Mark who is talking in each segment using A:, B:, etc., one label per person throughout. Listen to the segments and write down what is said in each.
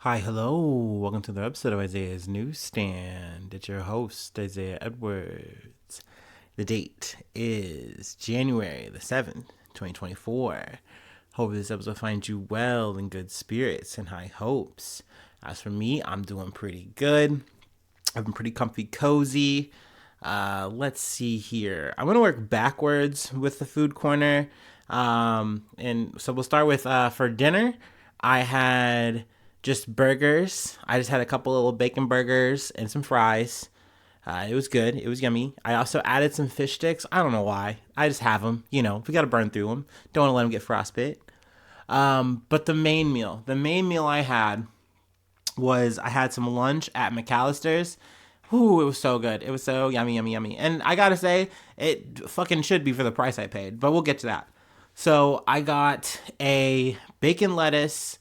A: Hi, hello. Welcome to the episode of Isaiah's Newsstand. It's your host, Isaiah Edwards. The date is January the 7th, 2024. Hope this episode finds you well in good spirits and high hopes. As for me, I'm doing pretty good. I've been pretty comfy cozy. Let's see here. I'm going to work backwards with the food corner. And so we'll start with for dinner, I had just burgers. I just had a couple little bacon burgers and some fries. It was good. It was yummy. I also added some fish sticks. I don't know why. I just have them. We got to burn through them. Don't want to let them get frostbite. But the main meal I had was I had some lunch at McAllister's. Ooh, it was so good. It was so yummy, yummy, yummy. And I gotta say, it fucking should be for the price I paid, but we'll get to that. So I got a bacon lettuce,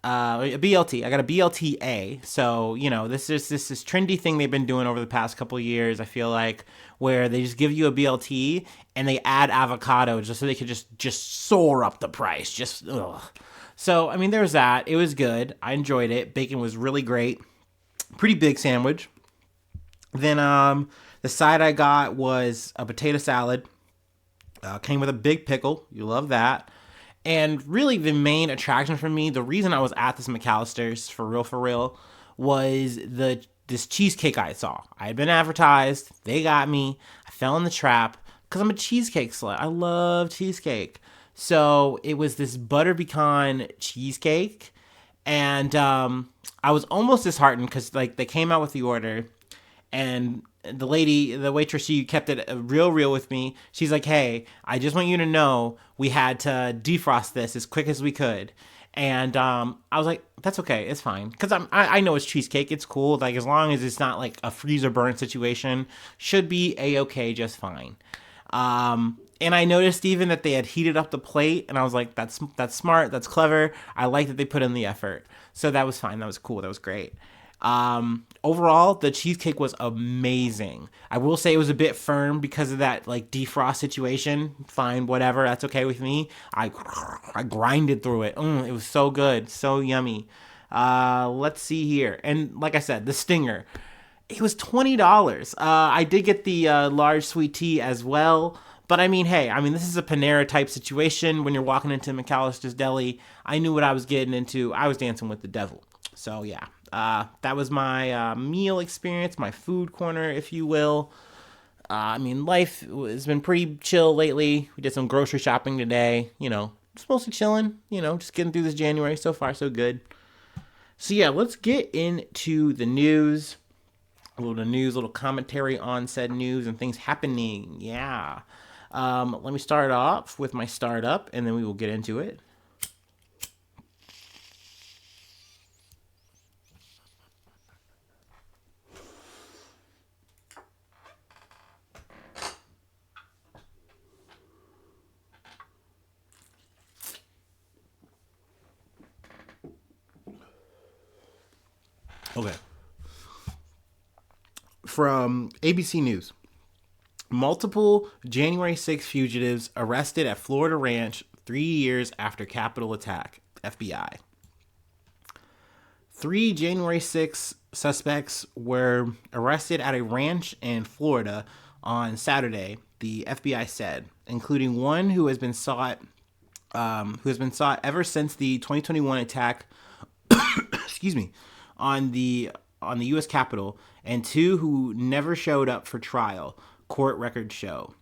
A: a BLT. I got a BLTA. So this trendy thing they've been doing over the past couple of years. I feel like where they just give you a BLT and they add avocado just so they could just soar up the price. Just ugh. So I mean, there was that. It was good. I enjoyed it. Bacon was really great. Pretty big sandwich. Then the side I got was a potato salad. Came with a big pickle. You love that. And really, the main attraction for me, the reason I was at this McAllister's for real, was this cheesecake I saw. I had been advertised. They got me. I fell in the trap because I'm a cheesecake slut. I love cheesecake. So it was this butter pecan cheesecake, and I was almost disheartened because like they came out with the order, and the waitress, she kept it real with me. She's like, "Hey, I just want you to know we had to defrost this as quick as we could." And I was like, "That's okay, it's fine," because I know it's cheesecake, it's cool. Like as long as it's not like a freezer burn situation, should be a okay, just fine. And I noticed even that they had heated up the plate, and I was like, "That's smart, that's clever. I like that they put in the effort." So that was fine. That was cool. That was great. Overall, the cheesecake was amazing. I will say it was a bit firm because of that like defrost situation. Fine, whatever, that's okay with me. I grinded through it. It was so good, so yummy. Let's see here, and like I said, the stinger. It was $20. I did get the large sweet tea as well. But I mean, hey, this is a Panera type situation. When you're walking into McAllister's Deli, I knew what I was getting into. I was dancing with the devil. So yeah, that was my meal experience, my food corner, if you will. Life has been pretty chill lately. We did some grocery shopping today. Just mostly chilling. Just getting through this January. So far, so good. So yeah, let's get into the news. A little commentary on said news and things happening. Yeah. Let me start off with my startup, and then we will get into it. Okay. From ABC News. Multiple January 6 fugitives arrested at Florida ranch 3 years after Capitol attack. FBI. Three January 6 suspects were arrested at a ranch in Florida on Saturday, the FBI said, including one who has been sought ever since the 2021 attack. Excuse me, on the U.S. Capitol, and two who never showed up for trial. Court records show.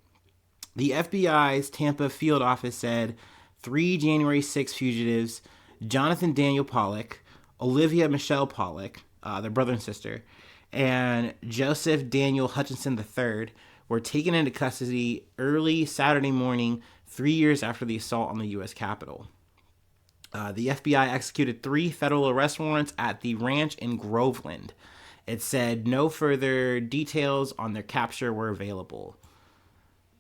A: The FBI's Tampa field office said three January 6 fugitives, Jonathan Daniel Pollock, Olivia Michelle Pollock, their brother and sister, and Joseph Daniel Hutchinson III, were taken into custody early Saturday morning, 3 years after the assault on the U.S. Capitol. The FBI executed three federal arrest warrants at the ranch in Groveland. It said no further details on their capture were available.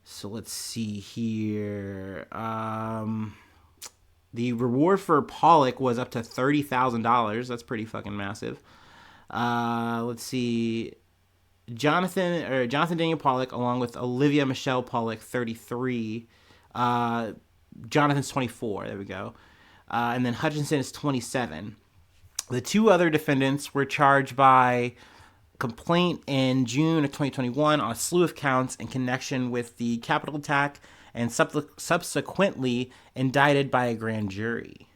A: So let's see here. The reward for Pollock was up to $30,000. That's pretty fucking massive. Let's see. Jonathan Daniel Pollock, along with Olivia Michelle Pollock, 33. Jonathan's 24. There we go. And then Hutchinson is 27. The two other defendants were charged by complaint in June of 2021 on a slew of counts in connection with the Capitol attack and subsequently indicted by a grand jury.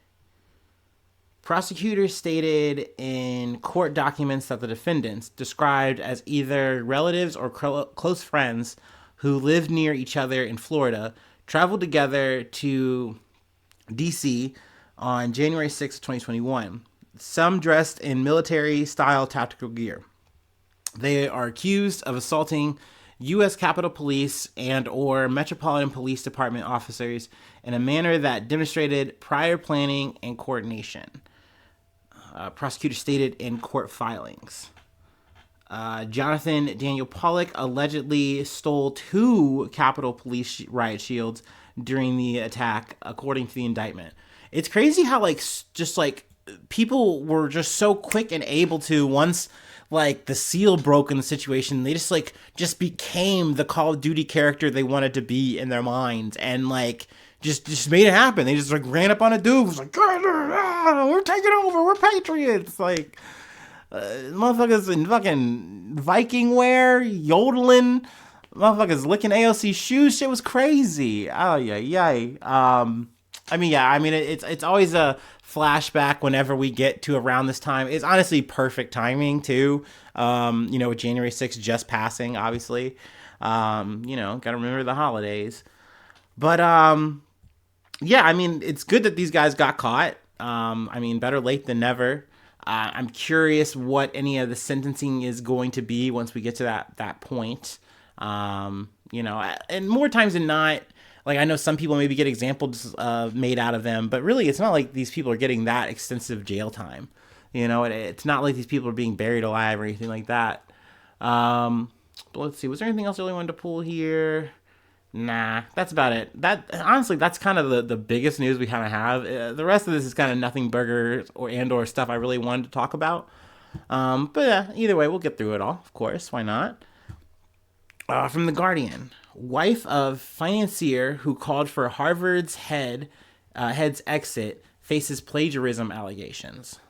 A: Prosecutors stated in court documents that the defendants, described as either relatives or close friends who lived near each other in Florida, traveled together to D.C. on January 6, 2021, some dressed in military-style tactical gear. They are accused of assaulting U.S. Capitol Police and or Metropolitan Police Department officers in a manner that demonstrated prior planning and coordination. Prosecutors stated in court filings. Jonathan Daniel Pollock allegedly stole 2 Capitol Police riot shields during the attack, according to the indictment. It's crazy how, just people were just so quick and able to, once, the seal broke in the situation, they just became the Call of Duty character they wanted to be in their minds, and, just made it happen. They just, ran up on a dude, was we're taking over, we're patriots, motherfuckers in fucking Viking wear, yodeling, motherfuckers licking AOC shoes. Shit was crazy. Oh yeah. It's always a flashback whenever we get to around this time. It's honestly perfect timing too. With January 6th just passing, obviously. Gotta remember the holidays. But it's good that these guys got caught. Better late than never. I'm curious what any of the sentencing is going to be once we get to that point. And more times than not, I know some people maybe get examples made out of them, but really it's not like these people are getting that extensive jail time. It's not like these people are being buried alive or anything like that. But let's see, was there anything else I really wanted to pull here? Nah, that's about it. That's kind of the biggest news we kind of have. The rest of this is kind of nothing burgers or stuff I really wanted to talk about. Either way, we'll get through it all, of course. Why not? From The Guardian, wife of financier who called for Harvard's head's exit faces plagiarism allegations.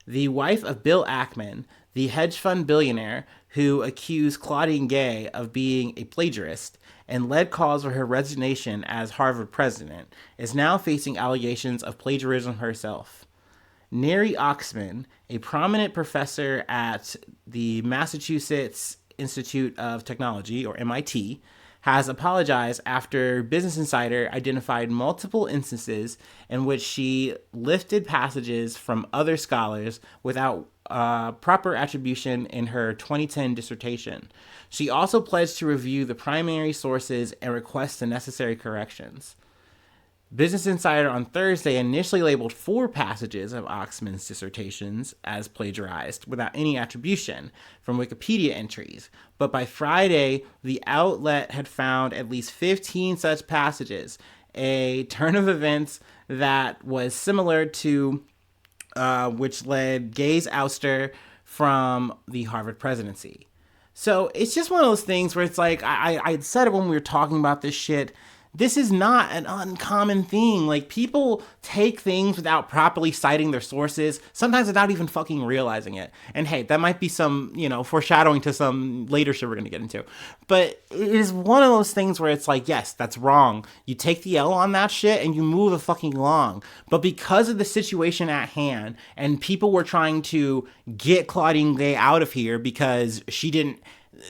A: The wife of Bill Ackman, the hedge fund billionaire who accused Claudine Gay of being a plagiarist and led calls for her resignation as Harvard president, is now facing allegations of plagiarism herself. Neri Oxman, a prominent professor at the Massachusetts Institute of Technology, or MIT, has apologized after Business Insider identified multiple instances in which she lifted passages from other scholars without proper attribution in her 2010 dissertation. She also pledged to review the primary sources and request the necessary corrections. Business Insider on Thursday initially labeled 4 passages of Oxman's dissertations as plagiarized without any attribution from Wikipedia entries, but by Friday, the outlet had found at least 15 such passages, a turn of events that was similar to which led Gay's ouster from the Harvard presidency. So it's just one of those things where it's I said it when we were talking about this shit. This is not an uncommon thing. People take things without properly citing their sources, sometimes without even fucking realizing it. And hey, that might be some, foreshadowing to some later shit we're going to get into. But it is one of those things where it's yes, that's wrong. You take the L on that shit and you move the fucking along. But because of the situation at hand, and people were trying to get Claudine Gay out of here because she didn't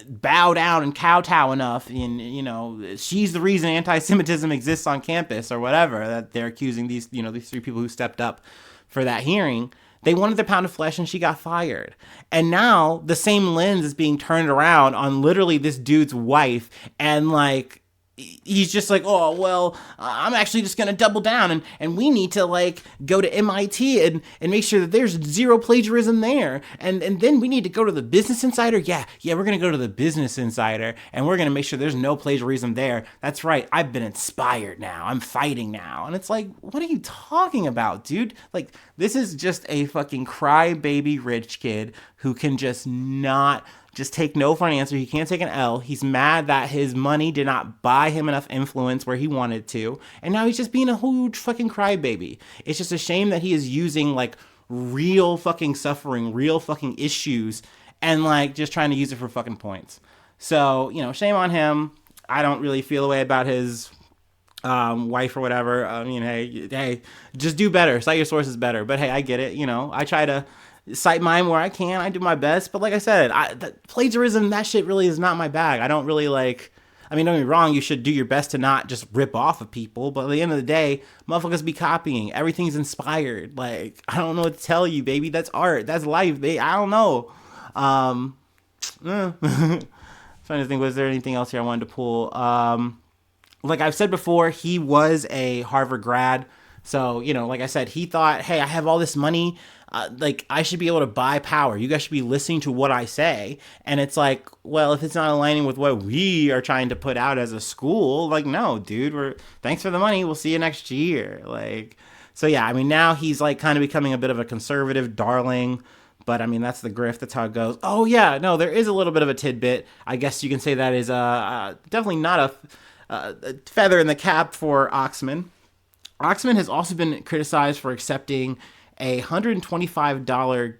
A: bow down and kowtow enough, and she's the reason anti-Semitism exists on campus or whatever, that they're accusing these 3 people who stepped up for that hearing. They wanted their pound of flesh and she got fired. And now the same lens is being turned around on literally this dude's wife, and he's just oh, well, I'm actually just going to double down and we need to go to MIT and make sure that there's zero plagiarism there. And then we need to go to the Business Insider. Yeah, we're going to go to the Business Insider and we're going to make sure there's no plagiarism there. That's right. I've been inspired now. I'm fighting now. And it's what are you talking about, dude? This is just a fucking crybaby rich kid who can just take no for an answer. He can't take an L. He's mad that his money did not buy him enough influence where he wanted to. And now he's just being a huge fucking crybaby. It's just a shame that he is using real fucking suffering, real fucking issues, and like just trying to use it for fucking points. So, shame on him. I don't really feel a way about his wife or whatever. I mean, hey, just do better. Cite your sources better. But hey, I get it. I try to cite mine where I can. I do my best. But like I said, plagiarism, that shit really is not my bag. I don't really like. I mean, don't get me wrong, you should do your best to not just rip off of people, but at the end of the day, motherfuckers be copying. Everything's inspired. Like, I don't know what to tell you, baby. That's art. That's life, baby. I don't know. Trying to think, was there anything else here I wanted to pull? Like I've said before, he was a Harvard grad. So, like I said, he thought, hey, I have all this money. Like, I should be able to buy power. You guys should be listening to what I say. And it's like, well, if it's not aligning with what we are trying to put out as a school, like, no, dude, thanks for the money. We'll see you next year. Like, so yeah, I mean, now he's like kind of becoming a bit of a conservative darling. But I mean, that's the grift. That's how it goes. Oh yeah, no, there is a little bit of a tidbit. I guess you can say that is definitely not a feather in the cap for Oxman. Oxman has also been criticized for accepting a $125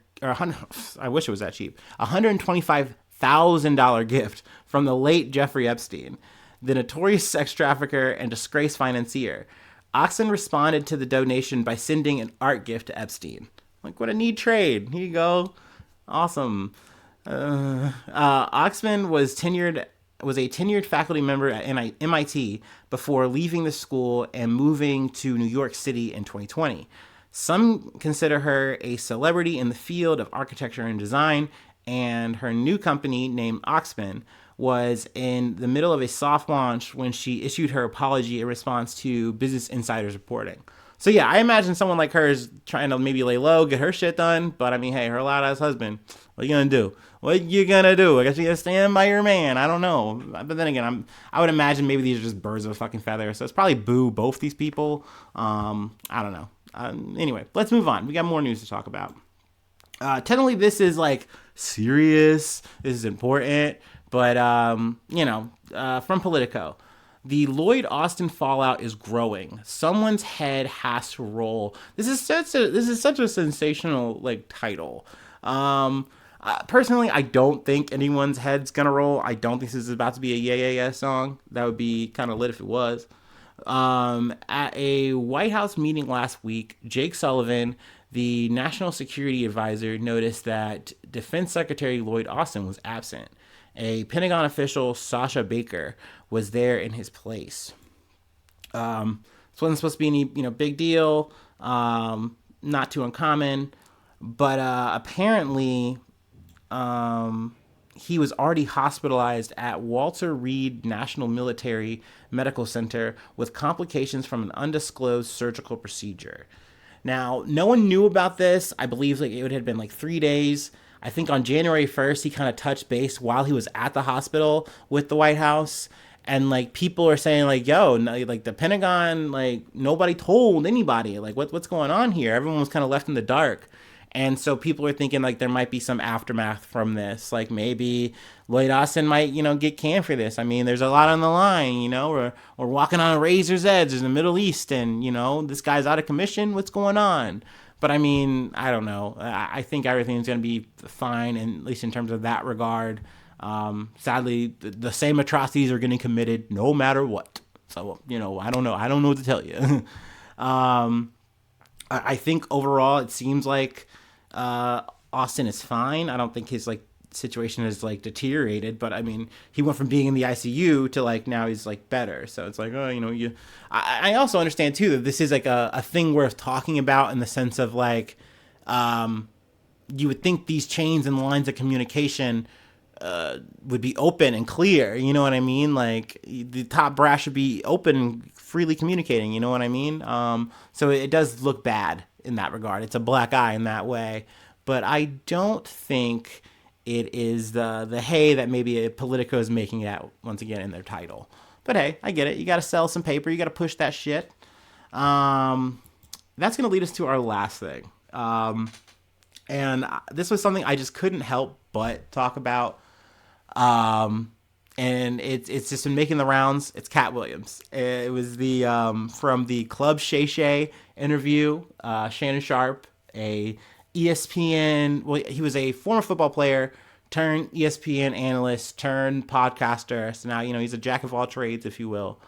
A: I wish it was that cheap, $125,000 gift from the late Jeffrey Epstein, the notorious sex trafficker and disgraced financier. Oxman responded to the donation by sending an art gift to Epstein. Like, what a neat trade. Here you go. Awesome. Oxman was a tenured faculty member at MIT before leaving the school and moving to New York City in 2020. Some consider her a celebrity in the field of architecture and design, and her new company, named Oxman, was in the middle of a soft launch when she issued her apology in response to Business Insider's reporting. So yeah, I imagine someone like her is trying to maybe lay low, get her shit done, but I mean, hey, her loud-ass husband, what are you gonna do? What you gonna do? I guess you gotta stand by your man. I don't know. But then again, I would imagine maybe these are just birds of a fucking feather. So it's probably boo both these people. I don't know. Anyway, let's move on. We got more news to talk about. Technically, this is like serious. This is important. But, from Politico. The Lloyd Austin fallout is growing. Someone's head has to roll. This is such a sensational title. Personally, I don't think anyone's head's gonna roll. I don't think this is about to be a yeah yeah yeah song. That would be kind of lit if it was. At a White House meeting last week, Jake Sullivan, the National Security Advisor, noticed that Defense Secretary Lloyd Austin was absent. A Pentagon official, Sasha Baker, was there in his place. This wasn't supposed to be any, big deal, not too uncommon, but apparently he was already hospitalized at Walter Reed National Military Medical Center with complications from an undisclosed surgical procedure. Now, no one knew about this. I believe it had been 3 days. I think on January 1st, he kind of touched base while he was at the hospital with the White House. And people are saying yo, the Pentagon, nobody told anybody, what's going on here? Everyone was kind of left in the dark. And so people are thinking there might be some aftermath from this. Maybe Lloyd Austin might, get canned for this. I mean, there's a lot on the line, we're walking on a razor's edge in the Middle East and, this guy's out of commission. What's going on? But I mean, I don't know. I think everything's going to be fine, at least in terms of that regard. Sadly, the same atrocities are getting committed no matter what. So, I don't know. I don't know what to tell you. I think overall it seems like Austin is fine. I don't think his situation is deteriorated, but I mean, he went from being in the ICU to now he's better. So it's I also understand too that this is a thing worth talking about in the sense of you would think these chains and lines of communication would be open and clear. You know what I mean? The top brass should be open and freely communicating. You know what I mean? So it does look bad in that regard. It's a black eye in that way, but I don't think it is the hay that maybe Politico is making it out once again in their title. But hey, I get it. You got to sell some paper. You got to push that shit. That's going to lead us to our last thing. And this was something I just couldn't help but talk about. And it's just been making the rounds. It's Cat Williams. It was from the Club Shay Shay interview. Shannon Sharp, a ESPN. Well, he was a former football player turned ESPN analyst turned podcaster. So now he's a jack of all trades, if you will.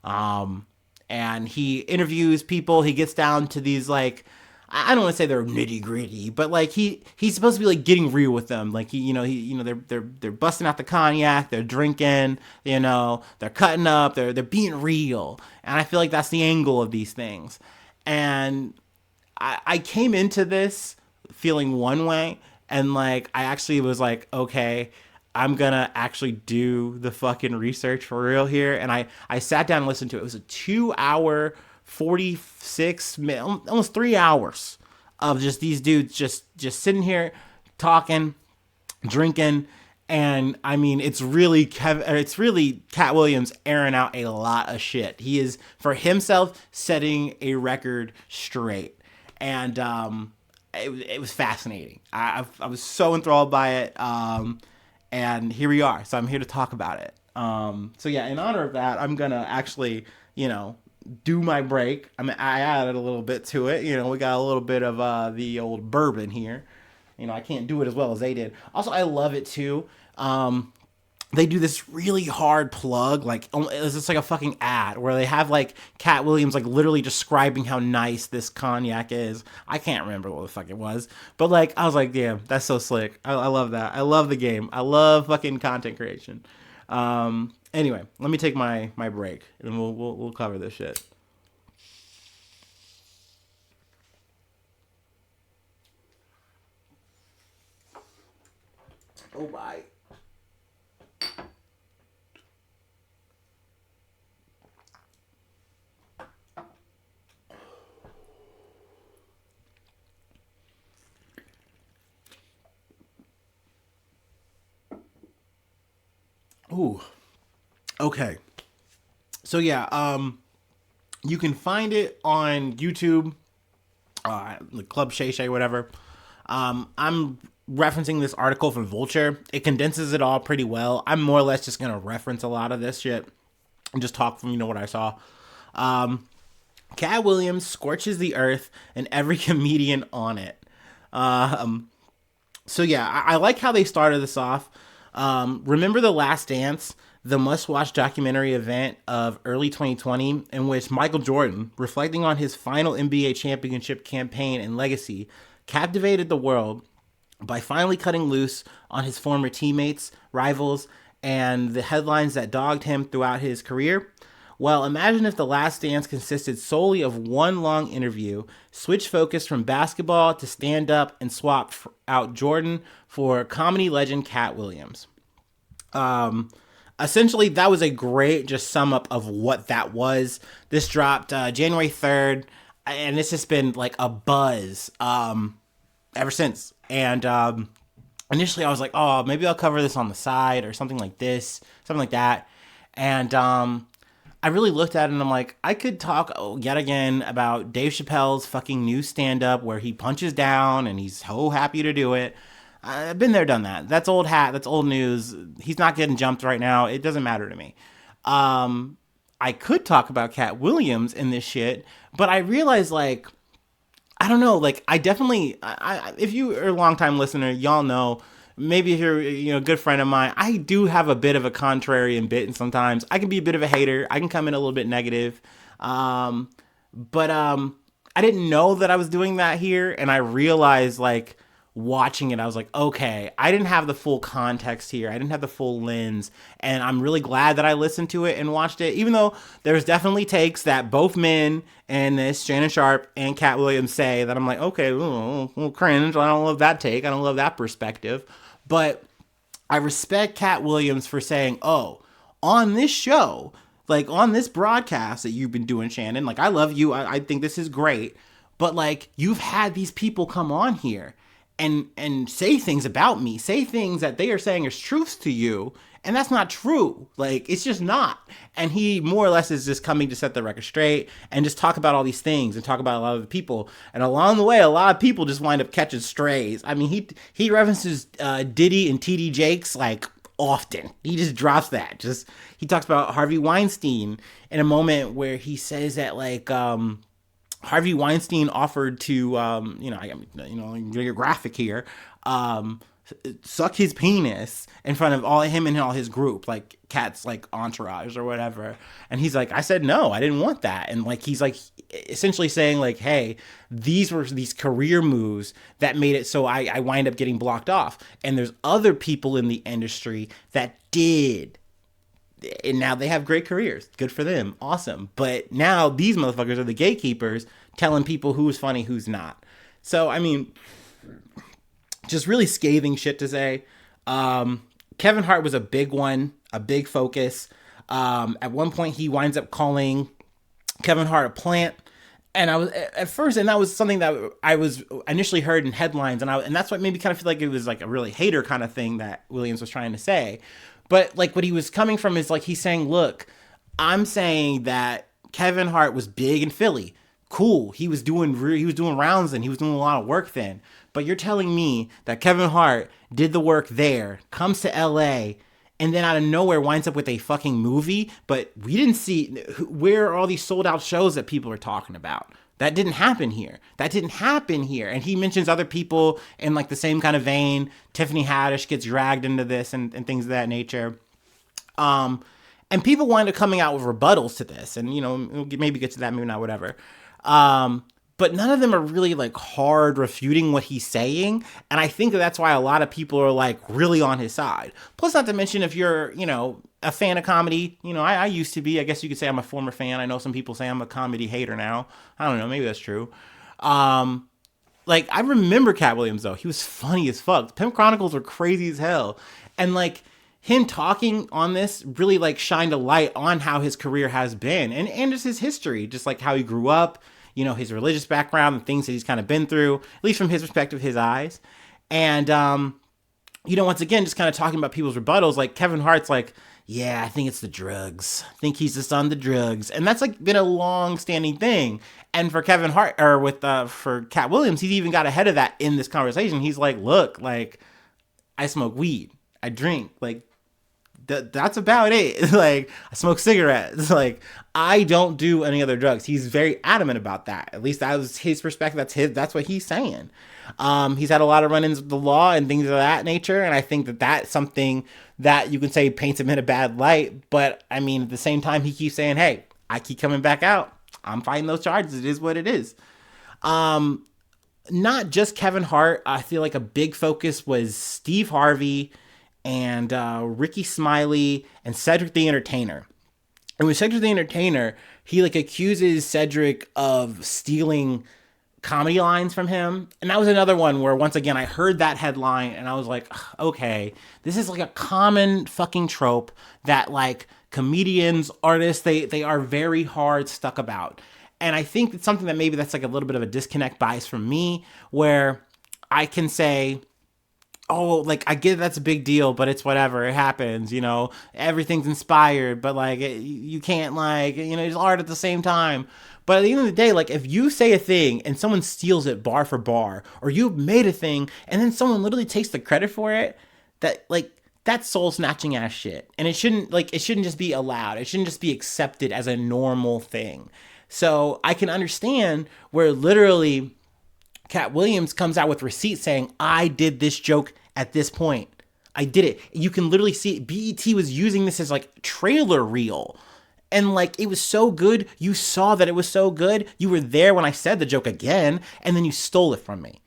A: And he interviews people. He gets down to these like, I don't want to say they're nitty gritty, but like he's supposed to be like getting real with them. Like they're busting out the cognac, they're drinking, they're cutting up, they're being real. And I feel like that's the angle of these things. And I came into this feeling one way, and like I actually was like, okay, I'm gonna actually do the fucking research for real here. And I sat down and listened to it. It was a 2 hour 46 minutes, almost 3 hours of just these dudes just sitting here talking, drinking. And I mean, it's really Cat Williams airing out a lot of shit. He is, for himself, setting a record straight. And it was fascinating. I was so enthralled by it. And here we are. So I'm here to talk about it. So yeah, in honor of that, I'm gonna actually, do my break. I mean, I added a little bit to it. We got a little bit of the old bourbon here. I can't do it as well as they did. Also, I love it too. They do this really hard plug, like it's just like a fucking ad where they have like Cat Williams like literally describing how nice this cognac is. I can't remember what the fuck it was, but like I was like, damn, that's so slick. I love that. I love the game. I love fucking content creation. Anyway, let me take my break and we'll cover this shit. Oh bye. Ooh. Okay. So yeah, you can find it on YouTube, the Club Shay Shay, whatever. I'm referencing this article from Vulture. It condenses it all pretty well. I'm more or less just gonna reference a lot of this shit and just talk from what I saw. Cat Williams scorches the earth and every comedian on it. So yeah, I like how they started this off. Remember The Last Dance, the must-watch documentary event of early 2020, in which Michael Jordan, reflecting on his final NBA championship campaign and legacy, captivated the world by finally cutting loose on his former teammates, rivals, and the headlines that dogged him throughout his career? Well, imagine if The Last Dance consisted solely of one long interview, switch focus from basketball to stand-up, and swap out Jordan for comedy legend Cat Williams. Essentially, that was a great just sum up of what that was. This dropped January 3rd, and it's just been like a buzz ever since. And initially, I was like, oh, maybe I'll cover this on the side or something like this, something like that. And I really looked at it and I'm like, I could talk yet again about Dave Chappelle's fucking new stand-up where he punches down and he's so happy to do it. I've been there, done that. That's old hat. That's old news. He's not getting jumped right now. It doesn't matter to me. I could talk about Cat Williams in this shit, but I realized, like, I don't know. Like, I definitely, if you are a longtime listener, y'all know, maybe if you're a good friend of mine, I do have a bit of a contrarian bit, and sometimes I can be a bit of a hater. I can come in a little bit negative. But I didn't know that I was doing that here, and I realized, like, watching it, I was like, okay, I didn't have the full context here. I didn't have the full lens, and I'm really glad that I listened to it and watched it, even though there's definitely takes that both men and this, Shannon Sharp and Cat Williams, say that I'm like, okay, well, cringe. I don't love that take. I don't love that perspective. But I respect Cat Williams for saying, oh, on this show, like on this broadcast that you've been doing, Shannon, like, I love you. I think this is great. But like, you've had these people come on here and say things about me, say things that they are saying is truths to you, and that's not true. Like, it's just not. And he more or less is just coming to set the record straight and just talk about all these things and talk about a lot of the people. And along the way, a lot of people just wind up catching strays. I mean, he references Diddy and TD Jakes like often. He just drops that. He talks about Harvey Weinstein in a moment where he says that, like, Harvey Weinstein offered to, your graphic here, suck his penis in front of all him and all his group, like Cat's like entourage or whatever. And he's like, I said no, I didn't want that. And like he's like essentially saying like, hey, these were these career moves that made it so I wind up getting blocked off. And there's other people in the industry that did. And now they have great careers. Good for them. Awesome. But now these motherfuckers are the gatekeepers telling people who's funny, who's not. So, I mean, just really scathing shit to say. Kevin Hart was a big one, a big focus. At one point, he winds up calling Kevin Hart a plant. And I was at first, and that was something that I was initially heard in headlines. And that's what made me kind of feel like it was like a really hater kind of thing that Williams was trying to say. But like what he was coming from is like he's saying, look, I'm saying that Kevin Hart was big in Philly. Cool. He was doing rounds and he was doing a lot of work then. But you're telling me that Kevin Hart did the work there, comes to LA, and then out of nowhere winds up with a fucking movie, but we didn't see where are all these sold out shows that people are talking about. That didn't happen here. And he mentions other people in like the same kind of vein. Tiffany Haddish gets dragged into this and things of that nature. And people wind up coming out with rebuttals to this. And, you know, maybe get to that, maybe not, whatever. But none of them are really like hard refuting what he's saying. And I think that's why a lot of people are like really on his side. Plus, not to mention if you're, you know, a fan of comedy, you know, I used to be, I guess you could say I'm a former fan. I know some people say I'm a comedy hater now. I don't know. Maybe that's true. Like I remember Cat Williams though. He was funny as fuck. Pimp Chronicles were crazy as hell. And like him talking on this really like shined a light on how his career has been and just his history, just like how he grew up, you know, his religious background and things that he's kind of been through, at least from his perspective, his eyes. And, you know, once again, just kind of talking about people's rebuttals, like Kevin Hart's like, yeah, I think it's the drugs. I think he's just on the drugs. And that's like been a long standing thing. And for Kevin Hart or for Cat Williams, he's even got ahead of that in this conversation. He's like, look, like I smoke weed, I drink, like that's about it. Like I smoke cigarettes. Like I don't do any other drugs. He's very adamant about that. At least that was his perspective. That's what he's saying. He's had a lot of run-ins with the law and things of that nature. And I think that that's something that you can say paints him in a bad light. But I mean, at the same time, he keeps saying, hey, I keep coming back out. I'm fighting those charges. It is what it is. Not just Kevin Hart. I feel like a big focus was Steve Harvey and Ricky Smiley and Cedric the Entertainer. And with Cedric the Entertainer, he like accuses Cedric of stealing comedy lines from him. And that was another one where once again I heard that headline and I was like, okay, this is like a common fucking trope that like comedians, artists, they are very hard stuck about. And I think it's something that maybe that's like a little bit of a disconnect bias from me where I can say, oh, like I get that's a big deal, but it's whatever. It happens, you know, everything's inspired, but like you can't like, you know, it's art at the same time. But at the end of the day, like if you say a thing and someone steals it bar for bar, or you made a thing and then someone literally takes the credit for it, that like that's soul snatching ass shit. And it shouldn't just be allowed. It shouldn't just be accepted as a normal thing. So I can understand where literally Cat Williams comes out with receipts saying, I did this joke at this point. I did it. You can literally see it. BET was using this as like trailer reel. And like, it was so good. You saw that it was so good. You were there when I said the joke again, and then you stole it from me.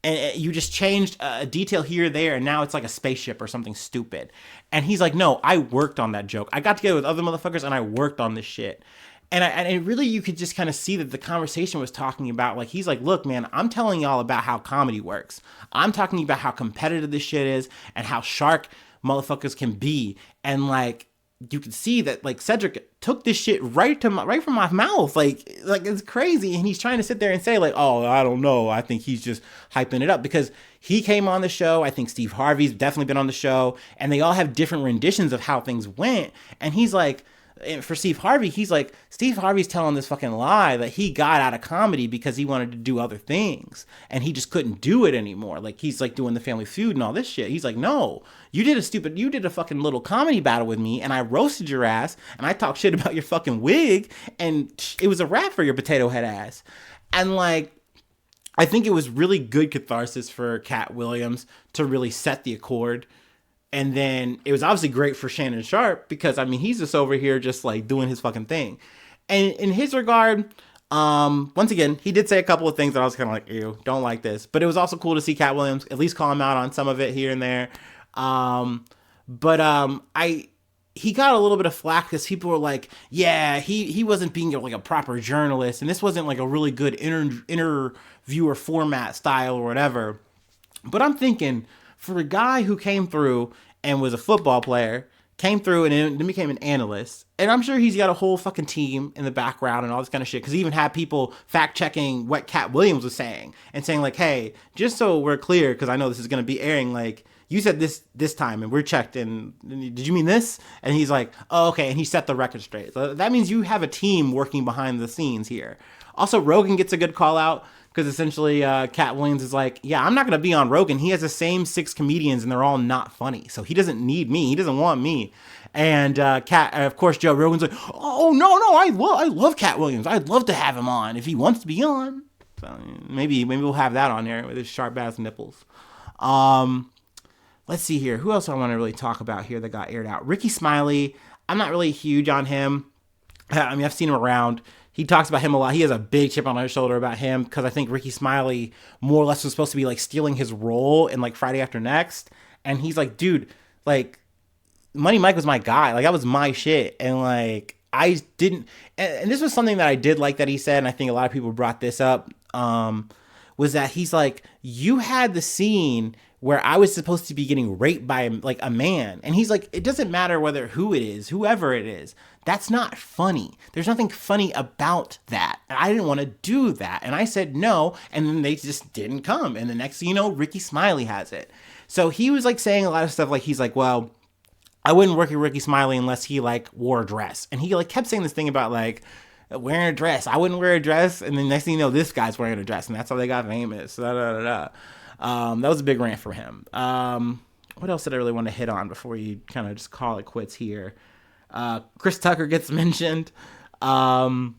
A: And you just changed a detail here or there, and now it's like a spaceship or something stupid. And he's like, no, I worked on that joke. I got together with other motherfuckers, and I worked on this shit. And it really, you could just kind of see that the conversation was talking about, like, he's like, look, man, I'm telling y'all about how comedy works. I'm talking about how competitive this shit is and how shark motherfuckers can be. And, like, you can see that, like, Cedric took this shit right from my mouth. Like it's crazy. And he's trying to sit there and say, like, oh, I don't know. I think he's just hyping it up because he came on the show. I think Steve Harvey's definitely been on the show. And they all have different renditions of how things went. And he's like, And for Steve Harvey, he's like, Steve Harvey's telling this fucking lie that he got out of comedy because he wanted to do other things and he just couldn't do it anymore. Like, he's like doing the Family Feud and all this shit. He's like, no, you did a fucking little comedy battle with me and I roasted your ass and I talked shit about your fucking wig and it was a wrap for your potato head ass. And like, I think it was really good catharsis for Cat Williams to really set the accord. And then it was obviously great for Shannon Sharp because, I mean, he's just over here just like doing his fucking thing. And in his regard, once again, he did say a couple of things that I was kind of like, ew, don't like this. But it was also cool to see Cat Williams at least call him out on some of it here and there. He got a little bit of flack because people were like, yeah, he wasn't being like a proper journalist. And this wasn't like a really good interviewer format style or whatever. But I'm thinking, for a guy who came through and was a football player, came through and then became an analyst, and I'm sure he's got a whole fucking team in the background and all this kind of shit, because he even had people fact-checking what Cat Williams was saying and saying like, hey, just so we're clear, because I know this is going to be airing, like, you said this time and we're checked and did you mean this? And he's like, oh, okay. And he set the record straight. So that means you have a team working behind the scenes here. Also, Rogan gets a good call out because essentially Cat Williams is like, yeah, I'm not going to be on Rogan. He has the same 6 comedians and they're all not funny. So he doesn't need me. He doesn't want me. And of course, Joe Rogan's like, oh, no, I love Cat Williams. I'd love to have him on if he wants to be on. So maybe we'll have that on there with his sharp ass nipples. Let's see here. Who else I want to really talk about here that got aired out? Ricky Smiley. I'm not really huge on him. I mean, I've seen him around. He talks about him a lot. He has a big chip on his shoulder about him because I think Ricky Smiley more or less was supposed to be like stealing his role in like Friday After Next. And he's like, dude, like Money Mike was my guy. Like that was my shit. And like I didn't. And this was something that I did like that he said. And I think a lot of people brought this up. Was that he's like, you had the scene where I was supposed to be getting raped by like a man. And he's like, it doesn't matter who it is, whoever it is. That's not funny. There's nothing funny about that. And I didn't want to do that. And I said no. And then they just didn't come. And the next thing you know, Ricky Smiley has it. So he was like saying a lot of stuff like, he's like, well, I wouldn't work with Ricky Smiley unless he like wore a dress. And he like kept saying this thing about like, wearing a dress. I wouldn't wear a dress. And then next thing you know, this guy's wearing a dress. And that's how they got famous. That was a big rant for him. What else did I really want to hit on before you kind of just call it quits here? Chris Tucker gets mentioned. I'll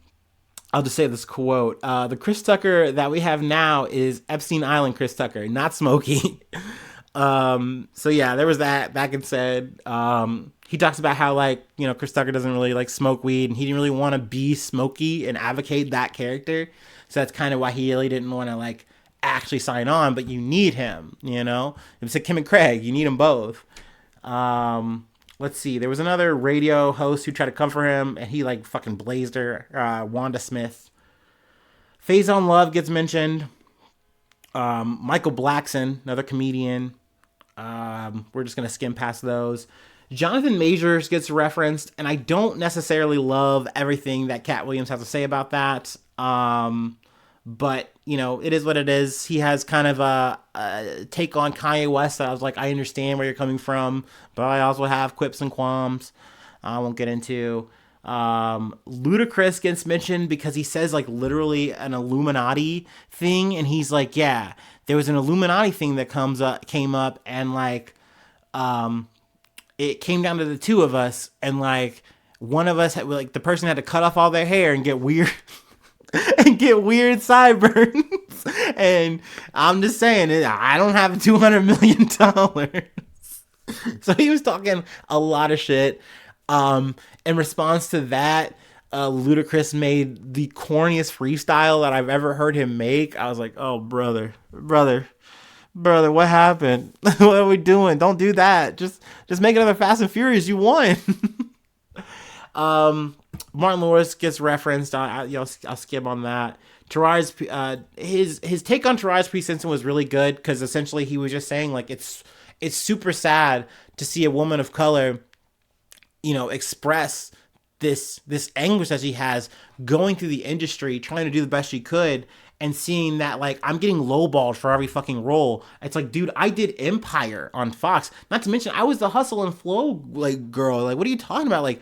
A: just say this quote. The Chris Tucker that we have now is Epstein Island Chris Tucker, not Smokey. So yeah, there was that back and said. He talks about how like, you know, Chris Tucker doesn't really like smoke weed and he didn't really want to be Smokey and advocate that character. So that's kind of why he really didn't want to like actually sign on, but you need him, you know? It's like Kim and Craig, you need them both. Let's see. There was another radio host who tried to come for him and he like fucking blazed her, Wanda Smith. Faison Love gets mentioned. Michael Blackson, another comedian. We're just going to skim past those. Jonathan Majors gets referenced, and I don't necessarily love everything that Cat Williams has to say about that. But, you know, it is what it is. He has kind of a take on Kanye West that I was like, I understand where you're coming from, but I also have quips and qualms I won't get into. Ludacris gets mentioned because he says like literally an Illuminati thing, and he's like, yeah, there was an Illuminati thing that came up, and like, it came down to the two of us, and like one of us had like the person had to cut off all their hair and get weird and get weird sideburns. And I'm just saying it, I don't have $200 million. So he was talking a lot of shit. In response to that, Ludacris made the corniest freestyle that I've ever heard him make. I was like, oh, brother, what happened? What are we doing? Don't do that. Just make another Fast and Furious. You won. Martin Lawrence gets referenced. I'll skim on that. His take on Taraji P. Henson was really good because essentially he was just saying like it's super sad to see a woman of color, you know, express this anguish that she has going through the industry, trying to do the best she could, and seeing that like I'm getting lowballed for every fucking role. It's like, dude, I did Empire on Fox. Not to mention I was the Hustle and Flow like girl. Like, what are you talking about? Like,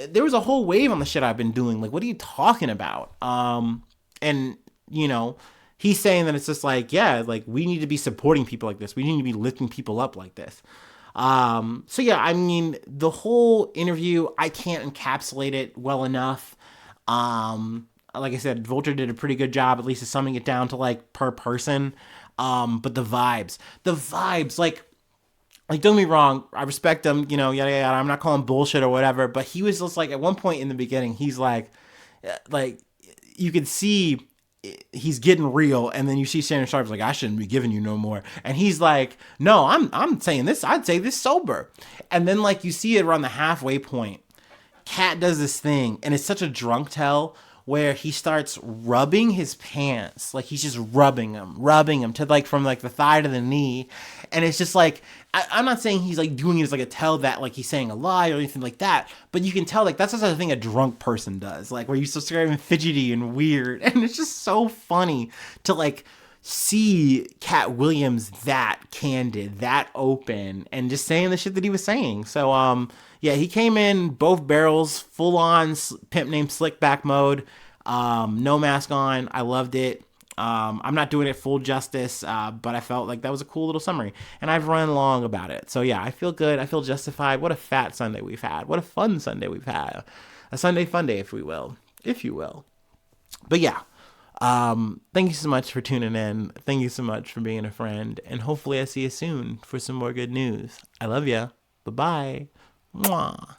A: there was a whole wave on the shit I've been doing. Like, what are you talking about? And you know, he's saying that it's just like, yeah, like we need to be supporting people like this. We need to be lifting people up like this. So yeah, I mean, the whole interview, I can't encapsulate it well enough. Like I said, Vulture did a pretty good job, at least of summing it down to like per person. But the vibes, like don't get me wrong, I respect him, you know, yada yada. I'm not calling bullshit or whatever, but he was just like at one point in the beginning, he's like you could see he's getting real, and then you see Shannon Sharp's like, I shouldn't be giving you no more, and he's like, no, I'm saying this, I'd say this sober, and then like you see it around the halfway point, Cat does this thing, and it's such a drunk tell where he starts rubbing his pants, like he's just rubbing them to like from like the thigh to the knee, and it's just like I'm not saying he's like doing it as like a tell that like he's saying a lie or anything like that, but you can tell like that's just a thing a drunk person does, like where you're so scared and fidgety and weird, and it's just so funny to like see Cat Williams that candid, that open, and just saying the shit that he was saying. So yeah, he came in both barrels, full on pimp named Slickback mode, no mask on. I loved it. I'm not doing it full justice, but I felt like that was a cool little summary, and I've run long about it. So yeah, I feel good. I feel justified. What a fat Sunday we've had. What a fun Sunday we've had. A Sunday fun day, if you will. But yeah, thank you so much for tuning in. Thank you so much for being a friend, and hopefully I see you soon for some more good news. I love ya. Bye bye. Mwah.